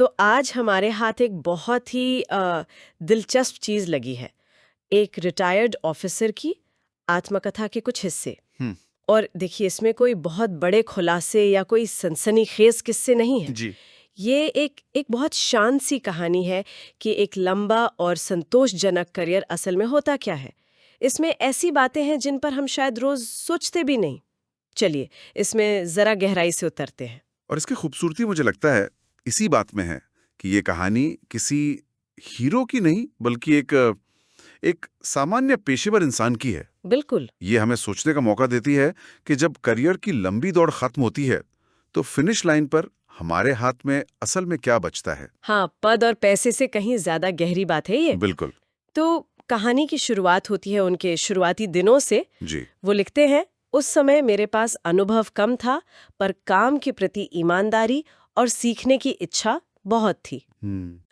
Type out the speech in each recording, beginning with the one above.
तो आज हमारे हाथ एक बहुत ही दिलचस्प चीज लगी है। एक रिटायर्ड ऑफिसर की आत्मकथा के कुछ हिस्से। हम्म। और देखिए, इसमें कोई बहुत बड़े खुलासे या कोई सनसनीखेज किस्से नहीं है। जी। ये एक बहुत शांत सी कहानी है कि एक लंबा और संतोषजनक करियर असल में होता क्या है। इसमें ऐसी बातें हैं जिन पर हम शायद रोज सोचते भी नहीं। चलिए, इसमें जरा गहराई से उतरते हैं। और इसकी खूबसूरती मुझे लगता है इसी बात में है कि ये कहानी किसी हीरो की नहीं बल्कि एक सामान्य पेशेवर इंसान की है। बिल्कुल। ये हमें सोचने का मौका देती है कि जब करियर की लंबी दौड़ खत्म होती है तो फिनिश लाइन पर हमारे हाथ में असल में क्या बचता है। हाँ, पद और पैसे से कहीं ज्यादा गहरी बात है ये। बिल्कुल। तो कहानी की शुरुआत होती है उनके शुरुआती दिनों से। जी। वो लिखते हैं, उस समय मेरे पास अनुभव कम था, पर काम के प्रति ईमानदारी और सीखने की इच्छा बहुत थी।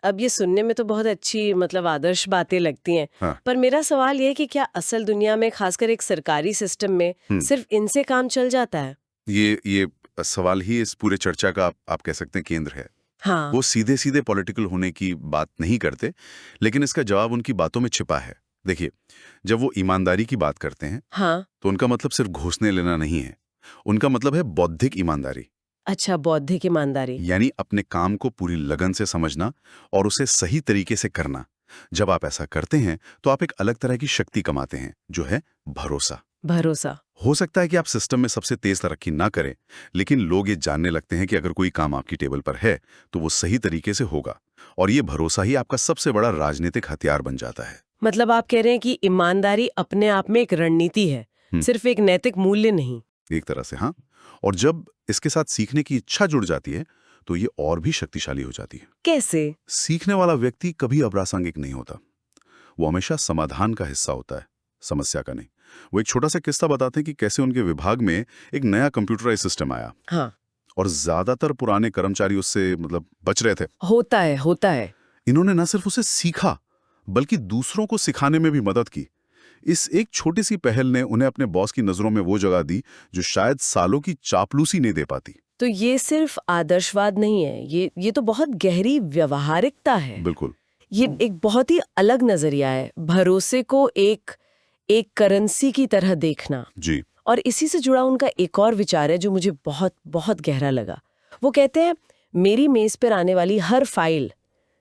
अब ये सुनने में तो बहुत अच्छी, मतलब आदर्श बातें लगती हैं। हाँ। पर मेरा सवाल ये है कि क्या असल दुनिया में, खासकर एक सरकारी सिस्टम में, सिर्फ इनसे काम चल जाता है? ये सवाल ही इस पूरे चर्चा का आप कह सकते हैं केंद्र है। हाँ। वो सीधे सीधे पॉलिटिकल होने की बात नहीं करते, लेकिन इसका जवाब उनकी बातों में छिपा है। देखिए, जब वो ईमानदारी की बात करते हैं हाँ। तो उनका मतलब सिर्फ घूसने लेना नहीं है। उनका मतलब है बौद्धिक ईमानदारी। अच्छा, बौद्धिक ईमानदारी। यानी अपने काम को पूरी लगन से समझना और उसे सही तरीके से करना। जब आप ऐसा करते हैं तो आप एक अलग तरह की शक्ति कमाते हैं, जो है भरोसा। भरोसा। हो सकता है कि आप सिस्टम में सबसे तेज तरक्की ना करें, लेकिन लोग ये जानने लगते हैं कि अगर कोई काम आपकी टेबल पर है तो वो सही तरीके से होगा, और ये भरोसा ही आपका सबसे बड़ा राजनीतिक हथियार बन जाता है। मतलब आप कह रहे हैं कि ईमानदारी अपने आप में एक रणनीति है, सिर्फ एक नैतिक मूल्य नहीं। एक तरह से हाँ। और जब इसके साथ सीखने की इच्छा जुड़ जाती है तो ये और भी शक्तिशाली हो जाती है। कैसे? सीखने वाला व्यक्ति कभी अप्रासंगिक नहीं होता। वो हमेशा समाधान का हिस्सा होता है, समस्या का नहीं। वो एक छोटा सा किस्सा बताते हैं कि कैसे उनके विभाग में एक नया कंप्यूटराइज सिस्टम आया। हाँ। और ज्यादातर पुराने कर्मचारी उससे बच रहे थे। होता है, होता है। इन्होंने न सिर्फ उसे सीखा बल्कि दूसरों को सिखाने में भी मदद की। इस एक छोटी सी पहल ने उन्हें अपने बॉस की नजरों में वो जगह दी जो शायद सालों की चापलूसी नहीं दे पाती। तो ये सिर्फ आदर्शवाद नहीं है, ये तो बहुत गहरी व्यवहारिकता है। बिल्कुल। ये एक बहुत ही अलग नजरिया है, भरोसे को एक एक करेंसी की तरह देखना। जी। और इसी से जुड़ा उनका एक और विचार है जो मुझे बहुत बहुत गहरा लगा। वो कहते हैं, मेरी मेज पर आने वाली हर फाइल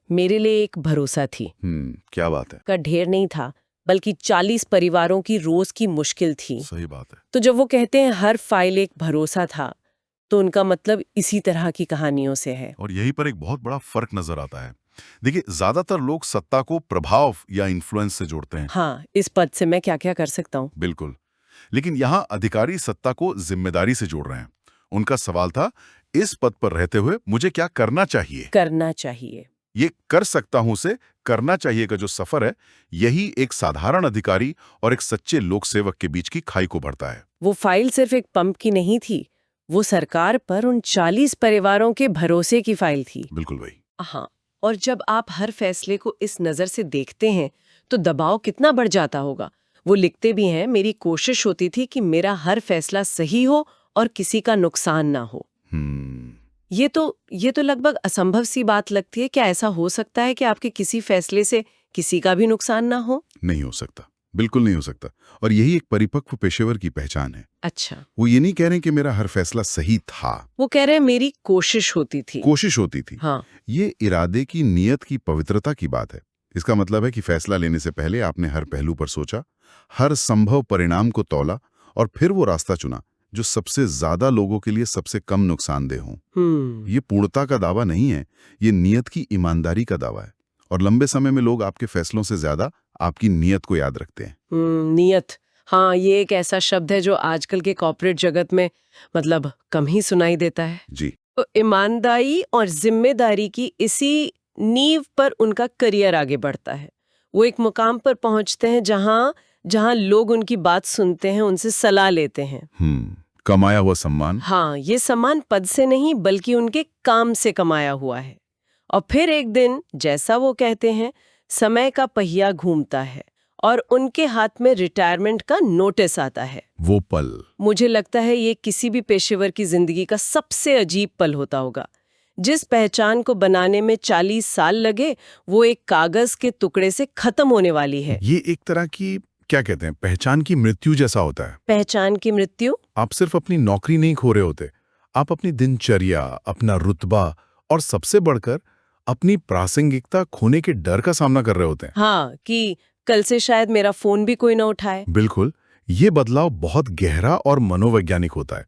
मेरे लिए एक भरोसा थी। क्या बात है। का ढेर नहीं था, बल्कि 40 परिवारों की रोज की मुश्किल थी। सही बात है। तो जब वो कहते हैं हर फाइल एक भरोसा था, तो उनका मतलब इसी तरह की कहानियों से है। और यहीं पर एक बहुत बड़ा फर्क नजर आता है। देखिए, ज्यादातर लोग सत्ता को प्रभाव या इन्फ्लुएंस से जोड़ते हैं। हाँ, इस पद से मैं क्या क्या कर सकता हूँ। बिल्कुल। लेकिन यहाँ अधिकारी सत्ता को जिम्मेदारी से जोड़ रहे हैं। उनका सवाल था, इस पद पर रहते हुए मुझे क्या करना चाहिए। करना चाहिए। ये कर सकता हूं से करना चाहिए का जो सफर है, यही एक साधारण अधिकारी और एक सच्चे लोक सेवक के बीच की खाई को भरता है। वो फाइल सिर्फ एक पंप की नहीं थी, वो सरकार पर उन 40 परिवारों के भरोसे की फाइल थी। बिल्कुल भाई। हाँ। और जब आप हर फैसले को इस नजर से देखते हैं तो दबाव कितना बढ़ जाता होगा। वो लिखते भी हैं, मेरी कोशिश होती थी कि मेरा हर फैसला सही हो और किसी का नुकसान ना हो। ये तो लगभग असंभव सी बात लगती है। क्या ऐसा हो सकता है कि आपके किसी फैसले से किसी का भी नुकसान ना हो? नहीं हो सकता, बिल्कुल नहीं हो सकता। और यही एक परिपक्व पेशेवर की पहचान है। अच्छा। वो ये नहीं कह रहे कि मेरा हर फैसला सही था, वो कह रहे हैं मेरी कोशिश होती थी। कोशिश होती थी। हाँ। ये इरादे की, नियत की पवित्रता की बात है। इसका मतलब है कि फैसला लेने से पहले आपने हर पहलू पर सोचा, हर संभव परिणाम को तौला और फिर वो रास्ता चुना जो सबसे ज्यादा लोगों के लिए सबसे कम नुकसानदेह हो। ये पूर्णता का दावा नहीं है, ये नियत की ईमानदारी का दावा है। और लंबे समय में लोग आपके फैसलों से ज्यादा आपकी नियत को याद रखते हैं। नियत। हाँ, ये एक ऐसा शब्द है जो आजकल के कॉर्पोरेट जगत में मतलब कम ही सुनाई देता है। जी। तो ईमानदारी और जिम्मेदारी की इसी नींव पर उनका करियर आगे बढ़ता है। वो एक मुकाम पर पहुंचते हैं जहां लोग उनकी बात सुनते हैं, उनसे सलाह लेते हैं। कमाया हुआ सम्मान। हाँ, ये सम्मान पद से नहीं बल्कि उनके काम से कमाया हुआ है। और फिर एक दिन, जैसा वो कहते हैं, समय का पहिया घूमता है और उनके हाथ में रिटायरमेंट का नोटिस आता है। वो पल, मुझे लगता है ये किसी भी पेशेवर की जिंदगी का सबसे अजीब पल होता होगा। जिस पहचान को बनाने में 40 साल लगे वो एक कागज के टुकड़े से खत्म होने वाली है। ये एक तरह की, क्या कहते हैं, पहचान की मृत्यु जैसा होता है। पहचान की मृत्यु? आप सिर्फ अपनी नौकरी नहीं खो रहे होते, आप अपनी दिनचर्या, अपना रुतबा और सबसे बढ़कर अपनी प्रासंगिकता खोने के डर का सामना कर रहे होते हैं। हाँ, कि कल से शायद मेरा फोन भी कोई ना उठाए। बिल्कुल, ये बदलाव बहुत गहरा और मनोवैज्ञानिक होता है।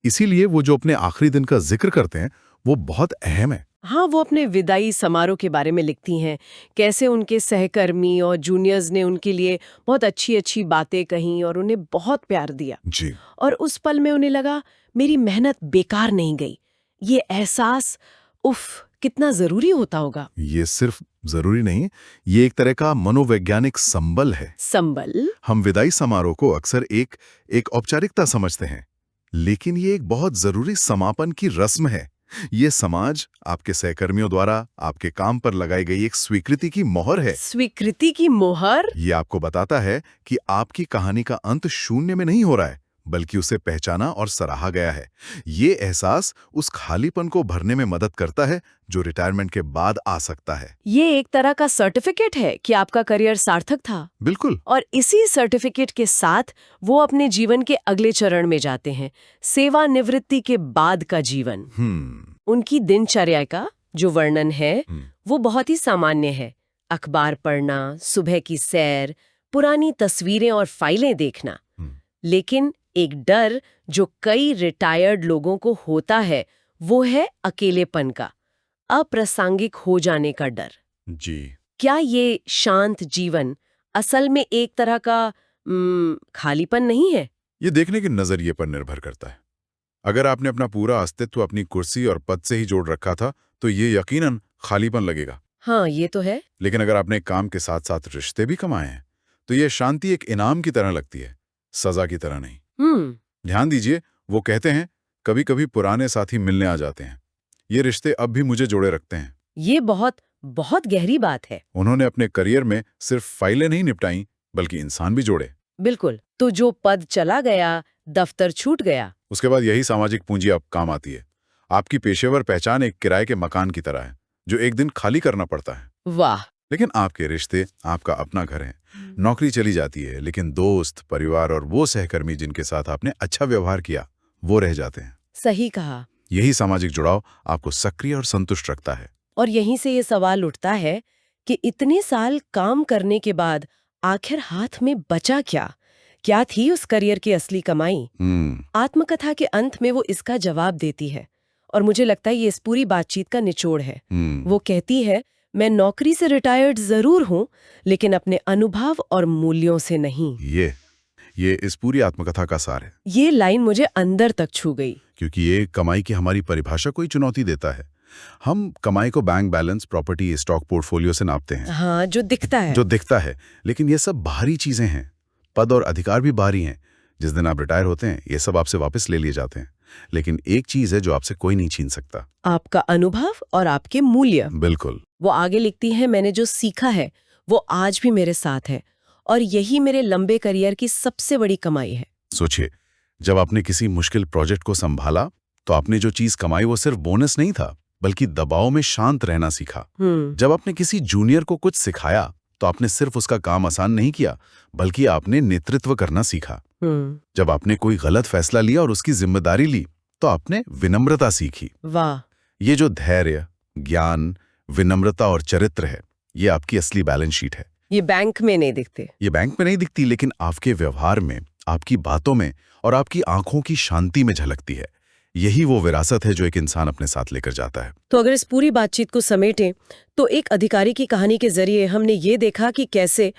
इसीलिए वो जो अपने आखिरी दिन का जिक्र करते हैं वो बहुत अहम है। हाँ, वो अपने विदाई समारोह के बारे में लिखती हैं, कैसे उनके सहकर्मी और जूनियर्स ने उनके लिए बहुत अच्छी अच्छी बातें कहीं और उन्हें बहुत प्यार दिया। जी, और उस पल में उन्हें लगा मेरी मेहनत बेकार नहीं गई। ये एहसास, उफ, कितना जरूरी होता होगा। ये सिर्फ जरूरी नहीं, ये एक तरह का मनोवैज्ञानिक संबल है। संबल? हम विदाई समारोह को अक्सर एक औपचारिकता समझते हैं, लेकिन ये एक बहुत जरूरी समापन की रस्म है। ये समाज, आपके सहकर्मियों द्वारा आपके काम पर लगाई गई एक स्वीकृति की मोहर है। स्वीकृति की मोहर? ये आपको बताता है कि आपकी कहानी का अंत शून्य में नहीं हो रहा है, बल्कि उसे पहचाना और सराहा गया है। ये एहसास उस खालीपन को भरने में मदद करता है जो रिटायरमेंट के बाद आ सकता है। ये एक तरह का सर्टिफिकेट है कि आपका करियर सार्थक था। बिल्कुल। और इसी सर्टिफिकेट के साथ वो अपने जीवन के अगले चरण में जाते हैं, सेवानिवृत्ति के बाद का जीवन। उनकी दिनचर्या का जो वर्णन है वो बहुत ही सामान्य है। अखबार पढ़ना, सुबह की सैर, पुरानी तस्वीरें और फाइलें देखना। लेकिन एक डर जो कई रिटायर्ड लोगों को होता है वो है अकेलेपन का, अप्रासंगिक हो जाने का डर। जी। क्या ये शांत जीवन असल में एक तरह का खालीपन नहीं है? ये देखने के नजरिए पर निर्भर करता है। अगर आपने अपना पूरा अस्तित्व अपनी कुर्सी और पद से ही जोड़ रखा था तो ये यकीनन खालीपन लगेगा। हाँ, ये तो है। लेकिन अगर आपने काम के साथ साथ रिश्ते भी कमाए हैं तो ये शांति एक इनाम की तरह लगती है, सजा की तरह नहीं। ध्यान दीजिए, वो कहते हैं कभी कभी पुराने साथी मिलने आ जाते हैं, ये रिश्ते अब भी मुझे जोड़े रखते हैं। ये बहुत बहुत गहरी बात है। उन्होंने अपने करियर में सिर्फ फाइलें नहीं निपटाई बल्कि इंसान भी जोड़े। बिल्कुल। तो जो पद चला गया, दफ्तर छूट गया, उसके बाद यही सामाजिक पूंजी अब काम आती है। आपकी पेशेवर पहचान एक किराए के मकान की तरह है जो एक दिन खाली करना पड़ता है। वाह। लेकिन आपके रिश्ते आपका अपना घर है। नौकरी चली जाती है लेकिन दोस्त, परिवार और वो सहकर्मी जिनके साथ आपने अच्छा व्यवहार किया वो रह जाते हैं। सही कहा। यही सामाजिक जुड़ाव आपको सक्रिय और संतुष्ट रखता है। और यहीं से ये सवाल उठता है कि इतने साल काम करने के बाद आखिर हाथ में बचा क्या? क्या थी उस करियर की असली कमाई? आत्मकथा के अंत में वो इसका जवाब देती है और मुझे लगता है ये इस पूरी बातचीत का निचोड़ है। वो कहती है, मैं नौकरी से रिटायर्ड जरूर हूं लेकिन अपने अनुभव और मूल्यों से नहीं। ये इस पूरी आत्मकथा का सार है। ये लाइन मुझे अंदर तक छू गई। क्योंकि ये कमाई की हमारी परिभाषा को ही चुनौती देता है। हम कमाई को bank balance, property, stock portfolio से नापते हैं। हाँ, जो दिखता है। लेकिन ये सब बाहरी चीजें हैं। पद और अधिकार भी बाहरी हैं। जिस दिन आप रिटायर होते हैं ये सब आपसे वापस ले लिए जाते हैं। लेकिन एक चीज है जो आपसे कोई नहीं छीन सकता, आपका अनुभव और आपके मूल्य। बिल्कुल। वो आगे लिखती है, मैंने जो सीखा है वो आज भी मेरे साथ है और यही मेरे लंबे करियर की सबसे बड़ी कमाई है। सोचिए, जब आपने किसी मुश्किल प्रोजेक्ट को संभाला तो आपने जो चीज कमाई वो सिर्फ बोनस नहीं था बल्कि दबाव में शांत रहना सीखा। जब आपने किसी जूनियर को कुछ सिखाया तो आपने सिर्फ उसका काम आसान नहीं किया बल्कि आपने नेतृत्व करना सीखा। जब आपने कोई गलत फैसला लिया और उसकी जिम्मेदारी ली तो आपने विनम्रता सीखी। वाह। ये जो धैर्य, ज्ञान, विनम्रता और चरित्र है ये आपकी असली बैलेंस शीट है। ये बैंक में नहीं दिखते। ये बैंक में नहीं दिखती लेकिन आपके व्यवहार में, आपकी बातों में और आपकी आंखों की शांति में झलकती है। यही वो विरासत है जो एक इंसान अपने साथ लेकर जाता है। तो अगर इस पूरी बातचीत को समेटें तो एक अधिकारी की कहानी के जरिए हमने ये देखा कि कैसे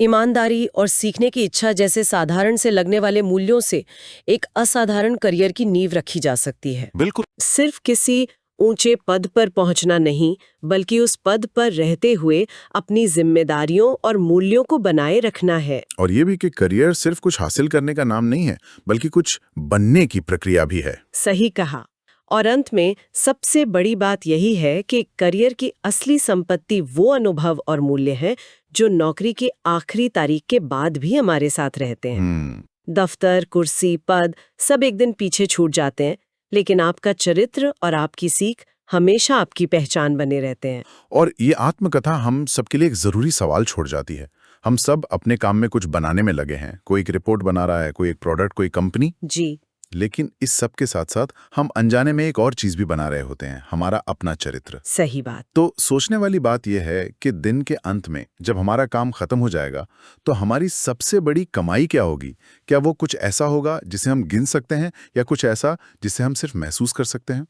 ईमानदारी और सीखने की इच्छा जैसे साधारण से लगने वाले मूल्यों से एक असाधारण करियर की नींव रखी जा सकती है। बिल्कुल। सिर्फ किसी ऊंचे पद पर पहुंचना नहीं बल्कि उस पद पर रहते हुए अपनी जिम्मेदारियों और मूल्यों को बनाए रखना है। और ये भी कि करियर सिर्फ कुछ हासिल करने का नाम नहीं है बल्कि कुछ बनने की प्रक्रिया भी है। सही कहा। और अंत में सबसे बड़ी बात यही है कि करियर की असली संपत्ति वो अनुभव और मूल्य हैं जो नौकरी की आखिरी तारीख के बाद भी हमारे साथ रहते हैं। दफ्तर, कुर्सी, पद सब एक दिन पीछे छूट जाते हैं लेकिन आपका चरित्र और आपकी सीख हमेशा आपकी पहचान बने रहते हैं। और ये आत्मकथा हम सबके लिए एक जरूरी सवाल छोड़ जाती है। हम सब अपने काम में कुछ बनाने में लगे हैं, कोई एक रिपोर्ट बना रहा है, कोई एक प्रोडक्ट, कोई कंपनी। जी। लेकिन इस सब के साथ साथ हम अनजाने में एक और चीज भी बना रहे होते हैं, हमारा अपना चरित्र। सही बात। तो सोचने वाली बात यह है कि दिन के अंत में जब हमारा काम खत्म हो जाएगा तो हमारी सबसे बड़ी कमाई क्या होगी? क्या वो कुछ ऐसा होगा जिसे हम गिन सकते हैं, या कुछ ऐसा जिसे हम सिर्फ महसूस कर सकते हैं?